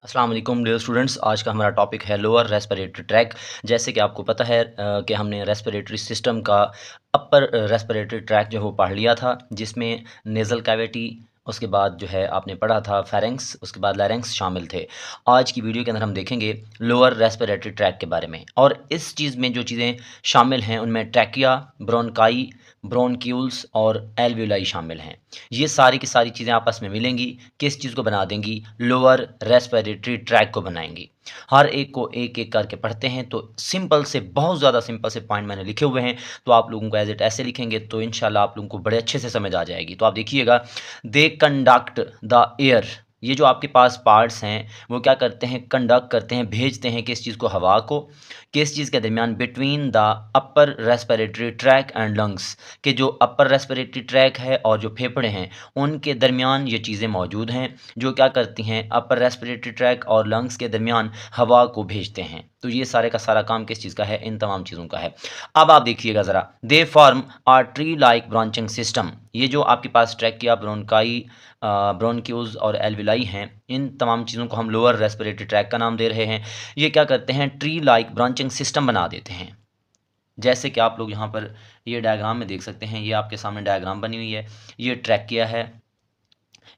अस्सलाम वालेकुम dear students. आज का हमारा टॉपिक है लोअर रेस्पिरेटरी ट्रैक। जैसे कि आपको पता है कि हमने रेस्पिरेटरी सिस्टम का अपर रेस्पिरेटरी ट्रैक जो है वो पढ़ लिया था, जिसमें नेज़ल कैविटी, उसके बाद जो है आपने पढ़ा था फेरेंक्स, उसके बाद लैरिंक्स शामिल थे। आज की वीडियो के अंदर हम देखेंगे लोअर रेस्पिरेटरी ट्रैक के बारे में, और इस चीज़ में जो चीज़ें शामिल हैं उनमें ट्रैकिया, ब्रोंकाई, ब्रोंक्यूल्स और एल्वियोलाई शामिल हैं। ये सारी की सारी चीज़ें आपस में मिलेंगी, किस चीज़ को बना देंगी? लोअर रेस्पिरेटरी ट्रैक को बनाएंगी। हर एक को एक एक करके पढ़ते हैं, तो सिंपल से, बहुत ज़्यादा सिंपल से पॉइंट मैंने लिखे हुए हैं, तो आप लोगों को एज इट ऐसे लिखेंगे तो इंशाल्लाह आप लोगों को बड़े अच्छे से समझ आ जाएगी। तो आप देखिएगा, दे कंडक्ट द एयर। ये जो आपके पास पार्ट्स हैं वो क्या करते हैं? कंडक्ट करते हैं, भेजते हैं किस चीज़ को? हवा को। किस चीज़ के दरमियान? Between the upper respiratory tract and lungs, के जो अपर रेस्पिरेटरी ट्रैक है और जो फेफड़े हैं उनके दरमियान ये चीज़ें मौजूद हैं, जो क्या करती हैं? अपर रेस्पिरेटरी ट्रैक और लंग्स के दरमियान हवा को भेजते हैं। तो ये सारे का सारा काम किस चीज़ का है? इन तमाम चीज़ों का है। अब आप देखिएगा ज़रा, they form are tree like branching system. ये जो आपके पास ट्रैकिया, ब्रोंकाई, ब्रोंक्यूल्स और एल्विलाई हैं, इन तमाम चीज़ों को हम लोअर रेस्पिरेटरी ट्रैक का नाम दे रहे हैं। ये क्या करते हैं? ट्री लाइक ब्रांचिंग सिस्टम बना देते हैं। जैसे कि आप लोग यहाँ पर ये डायग्राम में देख सकते हैं, ये आपके सामने डायग्राम बनी हुई है। ये ट्रैकिया है,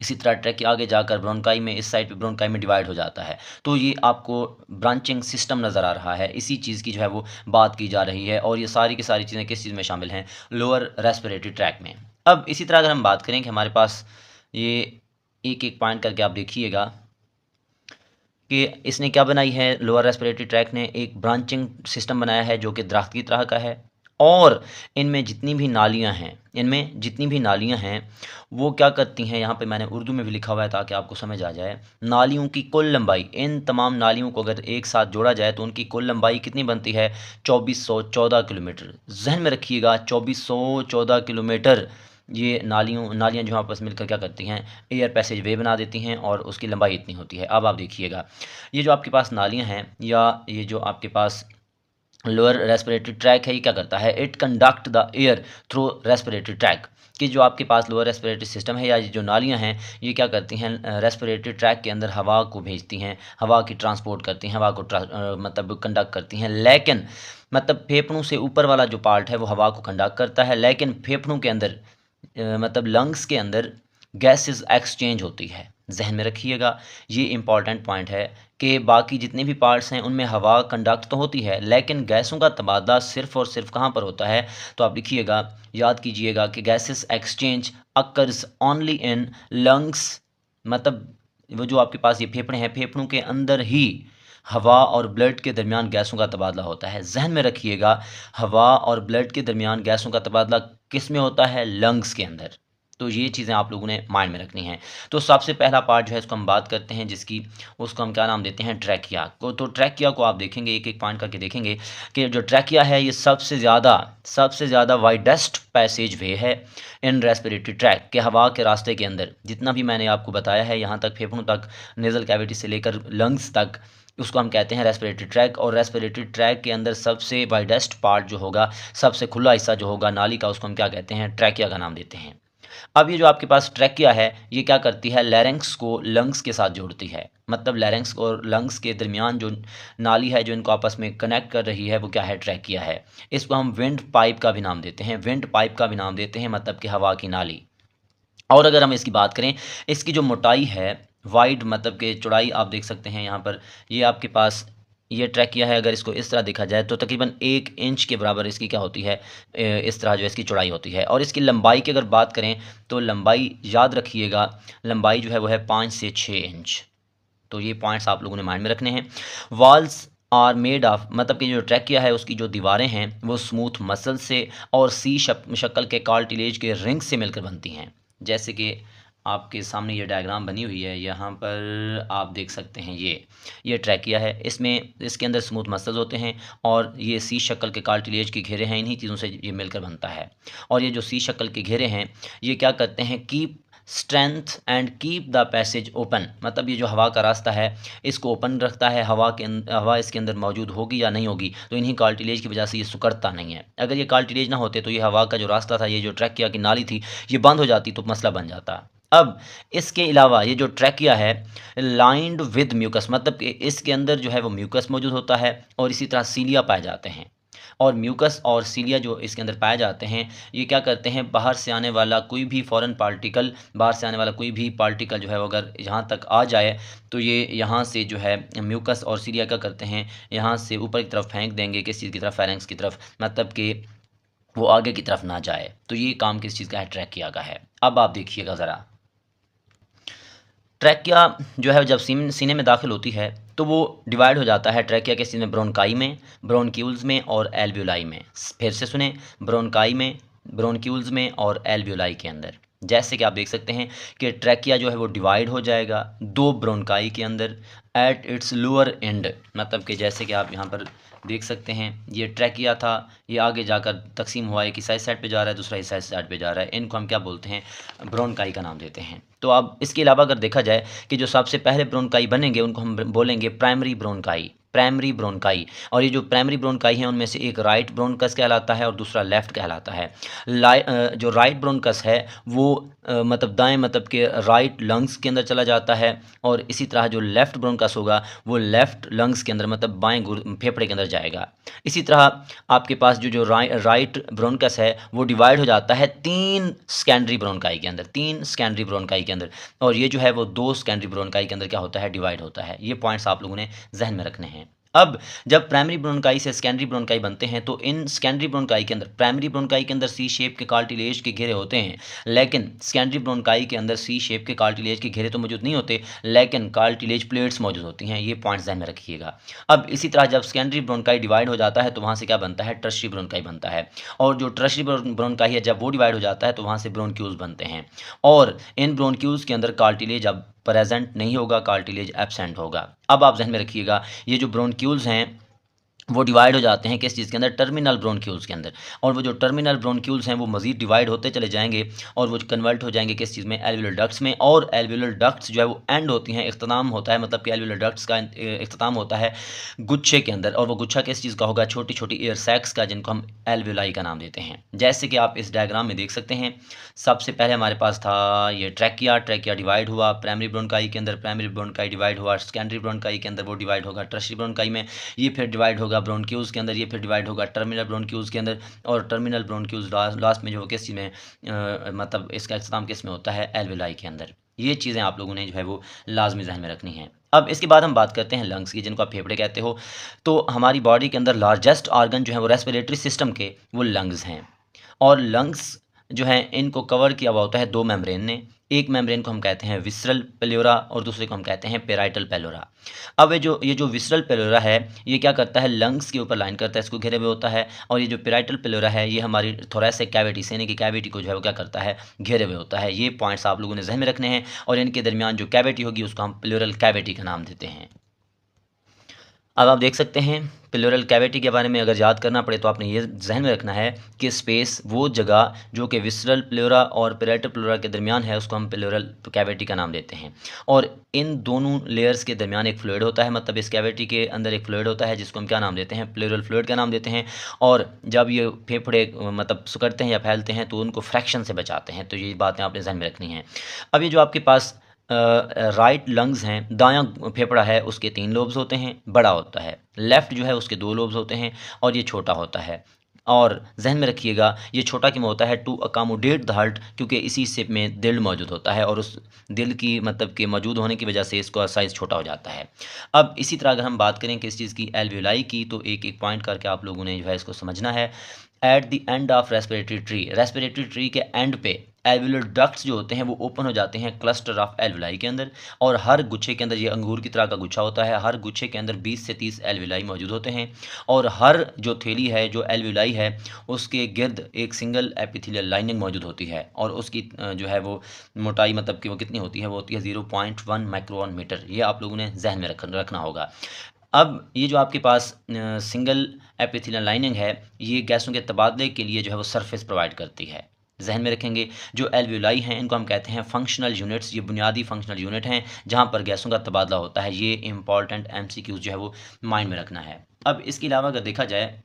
इसी तरह ट्रैकिया आगे जाकर ब्रोंकाई में, इस साइड पे ब्रोंकाई में डिवाइड हो जाता है। तो ये आपको ब्रांचिंग सिस्टम नज़र आ रहा है, इसी चीज़ की जो है वो बात की जा रही है, और ये सारी की सारी चीज़ें किस चीज़ में शामिल हैं? लोअर रेस्पिरेटरी ट्रैक में। अब इसी तरह अगर हम बात करें कि हमारे पास ये एक एक पॉइंट करके आप देखिएगा कि इसने क्या बनाई है? लोअर रेस्पिरेटरी ट्रैक ने एक ब्रांचिंग सिस्टम बनाया है जो कि दरख्त की तरह का है, और इनमें जितनी भी नालियां हैं, वो क्या करती हैं? यहाँ पे मैंने उर्दू में भी लिखा हुआ है ताकि आपको समझ आ जाए। नालियों की कुल लंबाई, इन तमाम नालियों को अगर एक साथ जोड़ा जाए तो उनकी कुल लंबाई कितनी बनती है? 2414 किलोमीटर। जहन में रखिएगा, 2414 किलोमीटर। ये नालियाँ जो आपस में मिलकर क्या करती हैं? एयर पैसेज वे बना देती हैं, और उसकी लंबाई इतनी होती है। अब आप देखिएगा, ये जो आपके पास नालियाँ हैं, या ये जो आपके पास लोअर रेस्पिरेटरी ट्रैक है, ये क्या करता है? It conduct the air through respiratory tract. कि जो आपके पास लोअर रेस्पिरेटरी सिस्टम है, या ये जो नालियाँ हैं, ये क्या करती हैं? रेस्पिरेटरी ट्रैक के अंदर हवा को भेजती हैं, हवा की ट्रांसपोर्ट करती हैं, हवा को मतलब कंडक्ट करती हैं। लेकिन मतलब फेफड़ों से ऊपर वाला जो पार्ट है वो हवा को कंडक्ट करता है, लेकिन फेफड़ों के अंदर मतलब लंग्स के अंदर गैसेस एक्सचेंज होती है। जहन में रखिएगा, ये इंपॉर्टेंट पॉइंट है कि बाकी जितने भी पार्ट्स हैं उनमें हवा कंडक्ट तो होती है, लेकिन गैसों का तबादला सिर्फ़ और सिर्फ कहाँ पर होता है? तो आप लिखिएगा, याद कीजिएगा कि gases exchange occurs only in lungs. मतलब वो जो आपके पास ये फेफड़े हैं, फेफड़ों के अंदर ही हवा और ब्लड के दरमियान गैसों का तबादला होता है। जहन में रखिएगा, हवा और ब्लड के दरमियान गैसों का तबादला किस में होता है? लंग्स के अंदर। तो ये चीज़ें आप लोगों ने माइंड में रखनी हैं। तो सबसे पहला पार्ट जो है इसको हम बात करते हैं, जिसकी उसको हम क्या नाम देते हैं? ट्रैकिया को। तो ट्रैकिया को आप देखेंगे, एक एक पॉइंट करके देखेंगे कि जो ट्रैकिया है ये सबसे ज़्यादा वाइडेस्ट पैसेज वे है इन रेस्पिरेटरी ट्रैक के, हवा के रास्ते के अंदर। जितना भी मैंने आपको बताया है यहाँ तक, फेफड़ों तक, नेज़ल कैविटी से लेकर लंग्स तक, उसको हम कहते हैं रेस्पिरेटरी ट्रैक। और रेस्पिरेटरी ट्रैक के अंदर सबसे वाइडेस्ट पार्ट जो होगा, सबसे खुला हिस्सा जो होगा नाली का, उसको हम क्या कहते हैं? ट्रैकिया का नाम देते हैं। अब ये जो आपके पास ट्रैकिया है, ये क्या करती है? लैरिंक्स को लंग्स के साथ जोड़ती है। मतलब लैरिंक्स और लंग्स के दरमियान जो नाली है जो इनको आपस में कनेक्ट कर रही है, वो क्या है? ट्रैकिया है। इसको हम विंड पाइप का भी नाम देते हैं, मतलब कि हवा की नाली। और अगर हम इसकी बात करें, इसकी जो मोटाई है, वाइड मतलब कि चौड़ाई, आप देख सकते हैं यहाँ पर, ये आपके पास ये ट्रैकिया है। अगर इसको इस तरह देखा जाए तो तकरीबन 1 इंच के बराबर इसकी क्या होती है? इस तरह जो इसकी चौड़ाई होती है। और इसकी लंबाई की अगर बात करें तो लंबाई, याद रखिएगा, लंबाई जो है वो है 5 से 6 इंच। तो ये पॉइंट्स आप लोगों ने माइंड में रखने हैं। वॉल्स आर मेड ऑफ, मतलब कि जो ट्रैकिया है उसकी जो दीवारें हैं वो स्मूथ मसल से और सी शक्ल के कार्टिलेज के रिंग से मिलकर बनती हैं। जैसे कि आपके सामने ये डायग्राम बनी हुई है, यहाँ पर आप देख सकते हैं, ये ट्रैकिया है। इसमें इसके अंदर स्मूथ मसल्स होते हैं, और ये सी शक्ल के कार्टिलेज के घेरे हैं, इन्हीं चीज़ों से ये मिलकर बनता है। और ये जो सी शक्ल के घेरे हैं, ये क्या करते हैं? Keep strength and keep the passage open. मतलब ये जो हवा का रास्ता है इसको ओपन रखता है। हवा इसके अंदर मौजूद होगी या नहीं होगी, तो इन्हीं कार्टिलेज की वजह से ये सिकुड़ता नहीं है। अगर ये कार्टिलेज ना होते तो ये हवा का जो रास्ता था, ये जो ट्रैकिया की नाली थी, ये बंद हो जाती तो मसला बन जाता। अब इसके अलावा ये जो ट्रैकिया है लाइंड विद म्यूकस, मतलब कि इसके अंदर जो है वो म्यूकस मौजूद होता है और इसी तरह सीलिया पाए जाते हैं। और म्यूकस और सीलिया जो इसके अंदर पाए जाते हैं, ये क्या करते हैं, बाहर से आने वाला कोई भी फॉरेन पार्टिकल, बाहर से आने वाला कोई भी पार्टिकल जो है वो अगर यहाँ तक आ जाए तो ये यहाँ से जो है म्यूकस और सीलिया क्या करते हैं, यहाँ से ऊपर की तरफ फेंक देंगे, किस चीज़ की तरफ, फेरेंक्स की तरफ, मतलब कि वो आगे की तरफ ना जाए। तो ये काम किस चीज़ का है, ट्रैकिया का है। अब आप देखिएगा ज़रा, ट्रैकिया जो है जब सीने में दाखिल होती है तो वो डिवाइड हो जाता है ट्रैकिया के सीने में ब्रोनकाई में, ब्रोनक्यूल्स में और एल्वियोलाई में। फिर से सुने, ब्रोनकाई में, ब्रोनक्यूल्स में और एल्वियोलाई के अंदर। जैसे कि आप देख सकते हैं कि ट्रैकिया जो है वो डिवाइड हो जाएगा दो ब्रोनकाई के अंदर एट इट्स लोअर एंड, मतलब कि जैसे कि आप यहाँ पर देख सकते हैं ये ट्रैकिया था, ये आगे जाकर तकसीम हुआ है कि साइड साइड पे जा रहा है, दूसरा इस साइड पे जा रहा है, इनको हम क्या बोलते हैं, ब्रोनकाई का नाम देते हैं। तो अब इसके अलावा अगर देखा जाए कि जो सबसे पहले ब्रोनकाई बनेंगे उनको हम बोलेंगे प्राइमरी ब्रोनकाई, प्राइमरी ब्रोनकाई। और ये जो प्राइमरी ब्रोनकाई है उनमें से एक राइट ब्रोनकस कहलाता है और दूसरा लेफ्ट कहलाता है। जो राइट ब्रोनकस है वो मतलब दाएं, मतलब कि राइट लंग्स के अंदर चला जाता है, और इसी तरह जो लेफ्ट ब्रोनकस होगा वो लेफ्ट लंग्स के अंदर, मतलब बाएं फेफड़े के अंदर जाएगा। इसी तरह आपके पास जो राइट ब्रोनकस है वो डिवाइड हो जाता है तीन सेकेंडरी ब्रोनकाई के अंदर, तीन सेकेंडरी ब्रोनकाई के अंदर, और ये जो है वो दो सेकेंडरी ब्रोनकाई के अंदर क्या होता है, डिवाइड होता है। ये पॉइंट्स आप लोगों ने जहन में रखने हैं। अब जब प्राइमरी ब्रोनकाई से सेकेंडरी ब्रोनकाई बनते हैं तो इन सेकेंडरी ब्रोनकाई के अंदर, प्राइमरी ब्रोनकाई के अंदर सी शेप के कार्टिलेज के घेरे होते हैं, लेकिन सेकेंडरी ब्रोनकाई के अंदर सी शेप के कार्टिलेज के घेरे तो मौजूद नहीं होते, लेकिन कार्टिलेज प्लेट्स मौजूद होती हैं। ये पॉइंट्स ध्यान में रखिएगा। अब इसी तरह जब सेकेंडरी ब्रोनकाई डिवाइड हो जाता है तो वहाँ से क्या बनता है, टर्शियरी ब्रोनकाई बनता है, और जो टर्शियरी ब्रोनकाई है जब वो डिवाइड हो जाता है तो वहाँ से ब्रोनक्यूल्स बनते हैं, और इन ब्रोनक्यूल्स के अंदर कार्टिलेज अब प्रेजेंट नहीं होगा, कार्टिलेज एब्सेंट होगा। अब आप ध्यान में रखिएगा, ये जो ब्रोनक्यूल्स हैं वो डिवाइड हो जाते हैं किस चीज़ के अंदर, टर्मिनल ब्रोनक्यूल्स के अंदर, और वो जो टर्मिनल ब्रोनक्यूल्स हैं वो मज़ीद डिवाइड होते चले जाएंगे और वो कन्वर्ट हो जाएंगे किस चीज़ में, एल्वियोलर डक्ट्स में। और एल्वियोलर डक्ट्स जो है वो एंड होती हैं, इख्तिताम होता है, मतलब कि एल्वियोलर डक्ट्स का इख्तिताम होता है गुच्छे के अंदर, और वो गुच्छा किस चीज़ का होगा, छोटी छोटी एयर सैक्स का, जिनको हम एल्वियोलाई का नाम देते हैं। जैसे कि आप इस डायग्राम में देख सकते हैं, सबसे पहले हमारे पास था ये ट्रैकिया, ट्रैकिया डिवाइड हुआ प्राइमरी ब्रोनकाई के अंदर, प्राइमरी ब्रोनकाई डिवाइड हुआ सेकेंडरी ब्रोनकाई के अंदर, वो डिवाइड होगा टर्शियरी ब्रोनकाई में, ये फिर डिवाइड होगा ब्रोनक्यूल्स के अंदर, ये फिर डिवाइड होगा टर्मिनल ब्रोनक्यूल्स के अंदर, और टर्मिनल ब्रोनक्यूल्स लास्ट में जो किस चीज़ में मतलब इसका इख्तिताम किस में होता है, एल्वियोलाई के अंदर। ये चीज़ें आप लोगों ने जो है वो लाजमी जहन में रखनी है। अब इसके बाद हम बात करते हैं लंग्स की, जिनको आप फेफड़े कहते हो। तो हमारी बॉडी के अंदर लार्जेस्ट ऑर्गन जो है वो रेस्पिरेटरी सिस्टम के वो लंग्स हैं, और लंग्स जो हैं इनको कवर किया हुआ होता है दो मेम्ब्रेन ने। एक मेम्ब्रेन को हम कहते हैं विसरल पेल्योरा और दूसरे को हम कहते हैं पेराइटल पेल्योरा। अब ये जो विसरल पेल्योरा है ये क्या करता है, लंग्स के ऊपर लाइन करता है, इसको घेरे हुए होता है, और ये जो पेराइटल पेल्योरा है ये हमारी थोरैसिक कैविटी, सीने की कैविटी को जो है वो क्या करता है, घेरे हुए होता है। ये पॉइंट्स आप लोगों ने जहन में रखने हैं, और इनके दरमियान जो कैविटी होगी उसको हम प्लूरल कैविटी का नाम देते हैं। अब आप देख सकते हैं प्लूरल कैविटी के बारे में अगर याद करना पड़े तो आपने ये जहन में रखना है कि स्पेस, वो जगह जो कि विसरल प्लूरा और पेराइटल प्लूरा के दरमियान है, उसको हम प्लूरल कैविटी का नाम देते हैं। और इन दोनों लेयर्स के दरमियान एक फ्लूइड होता है, मतलब इस कैविटी के अंदर एक फ्लूइड होता है जिसको हम क्या नाम देते हैं, प्लूरल फ्लूइड का नाम देते हैं। और जब ये फेफड़े मतलब सुकड़ते हैं या फैलते हैं तो उनको फ्रैक्शन से बचाते हैं। तो ये बातें आपने जहन में रखनी हैं। अब ये जो आपके पास राइट लंग्स हैं, दायां फेफड़ा है उसके 3 लोब्स होते हैं, बड़ा होता है। लेफ़्ट जो है उसके 2 लोब्स होते हैं और ये छोटा होता है। और जहन में रखिएगा ये छोटा क्यों होता है, टू अकामोडेट द हार्ट, क्योंकि इसी शेप में दिल मौजूद होता है और उस दिल की मतलब के मौजूद होने की वजह से इसका साइज़ छोटा हो जाता है। अब इसी तरह अगर हम बात करें किस चीज़ की, एल्वियोलाई की, तो एक एक पॉइंट करके आप लोगों ने जो है इसको समझना है। At the end of respiratory tree के एंड पे एल्वियोलर डक्ट्स जो होते हैं वो ओपन हो जाते हैं क्लस्टर ऑफ एल्वियोलाई के अंदर, और हर गुच्छे के अंदर, ये अंगूर की तरह का गुच्छा होता है, हर गुच्छे के अंदर 20 से 30 एल्वियोलाई मौजूद होते हैं। और हर जो थैली है, जो एल्वियोलाई है, उसके गिर्द एक सिंगल एपिथेलियल लाइनिंग मौजूद होती है, और उसकी जो है वो मोटाई मतलब कि वो कितनी होती है, वो होती है 0.1 माइक्रोन मीटर। ये आप लोगों ने जहन में रखना होगा। अब ये जो आपके पास सिंगल एपिथेलियल लाइनिंग है, ये गैसों के तबादले के लिए जो है वो सरफेस प्रोवाइड करती है। जहन में रखेंगे जो एल्वियोलाई हैं इनको हम कहते हैं फंक्शनल यूनिट्स। ये बुनियादी फंक्शनल यूनिट हैं जहाँ पर गैसों का तबादला होता है। ये इंपॉर्टेंट एमसीक्यूज जो है वो माइंड में रखना है। अब इसके अलावा अगर देखा जाए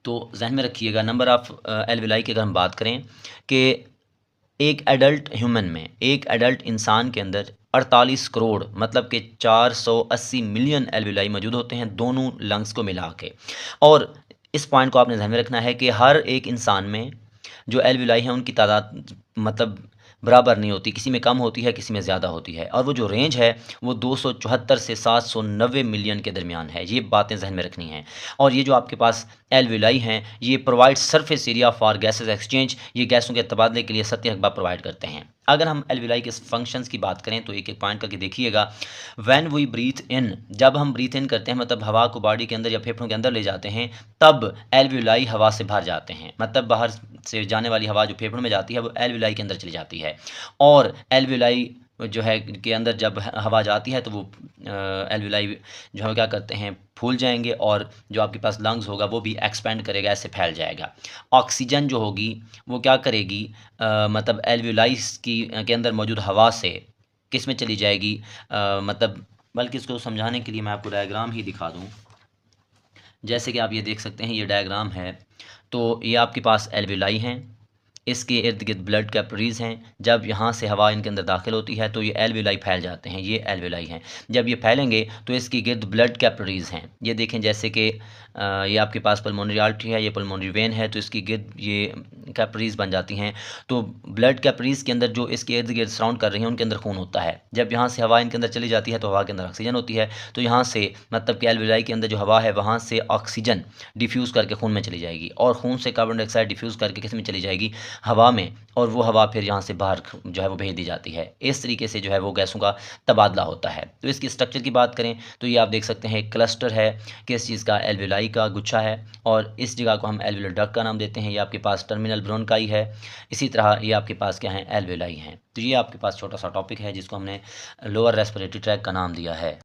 तो जहन में रखिएगा नंबर ऑफ़ एल्वियोलाई की अगर हम बात करें कि एक एडल्ट ह्यूमन में, एक एडल्ट इंसान के अंदर 48 करोड़ मतलब कि 480 मिलियन एल्विलाई मौजूद होते हैं, दोनों लंग्स को मिला के। और इस पॉइंट को आपने ध्यान में रखना है कि हर एक इंसान में जो एल्विलाई हैं उनकी तादाद मतलब बराबर नहीं होती, किसी में कम होती है, किसी में ज़्यादा होती है। और वो जो रेंज है वो 274 से 790 मिलियन के दरमियान है। ये बातें जहन में रखनी हैं। और ये जो आपके पास एल्विलाई हैं ये provide surface area for gases exchange, ये गैसों के तबादले के लिए सतही रकबा प्रोवाइड करते हैं। अगर हम एल्विलाई के फंक्शंस की बात करें तो एक एक पॉइंट करके देखिएगा। व्हेन वी ब्रीथ इन, जब हम ब्रीथ इन करते हैं मतलब हवा को बॉडी के अंदर या फेफड़ों के अंदर ले जाते हैं, तब एल्विलाई हवा से भर जाते हैं। मतलब बाहर से जाने वाली हवा जो फेफड़ों में जाती है वो एल्विलाई के अंदर चली जाती है। और एल्विलाई जो है के अंदर जब हवा जाती है तो वो एल्विलाई जो है क्या करते हैं, फूल जाएंगे और जो आपके पास लंग्स होगा वो भी एक्सपेंड करेगा, ऐसे फैल जाएगा। ऑक्सीजन जो होगी वो क्या करेगी, मतलब एल्विलाइस की के अंदर मौजूद हवा से किस में चली जाएगी, मतलब बल्कि इसको समझाने के लिए मैं आपको डायग्राम ही दिखा दूँ। जैसे कि आप ये देख सकते हैं, ये डायग्राम है। तो ये आपके पास एल्विलाई हैं, इसके इर्द गिर्द ब्लड कैपिलरीज़ हैं। जब यहाँ से हवा इनके अंदर दाखिल होती है तो ये एल्विलाई फैल जाते हैं, ये एल्विलाई हैं। जब ये फैलेंगे तो इसके गिर्द ब्लड कैपिलरीज़ हैं। ये देखें जैसे कि ये आपके पास पल्मोनरी आर्टरी है, ये पल्मोनरी वेन है, तो इसकी गिर्द ये कैपिलरीज़ बन जाती हैं। तो ब्लड कैपिलरीज़ के अंदर जो इसके इर्द गिर्द सराउंड कर रही हैं उनके अंदर खून होता है। जब यहाँ से हवा इनके अंदर चली जाती है तो हवा के अंदर ऑक्सीजन होती है। तो यहाँ से मतलब कि एल्विलाई के अंदर जो हवा है वहाँ से ऑक्सीजन डिफ्यूज़ करके खून में चली जाएगी और खून से कार्बन डाइऑक्साइड डिफ्यूज़ करके किस में चली जाएगी, हवा में। और वो हवा फिर यहाँ से बाहर जो है वो भेज दी जाती है। इस तरीके से जो है वो गैसों का तबादला होता है। तो इसकी स्ट्रक्चर की बात करें तो ये आप देख सकते हैं एक क्लस्टर है, किस चीज़ का, एल्विलाई का गुच्छा है। और इस जगह को हम एल्वियोलर डक्ट का नाम देते हैं। ये आपके पास टर्मिनल ब्रोंकाई है। इसी तरह ये आपके पास क्या है, एल्विलाई हैं। तो ये आपके पास छोटा सा टॉपिक है जिसको हमने लोअर रेस्पिरेटरी ट्रैक का नाम दिया है।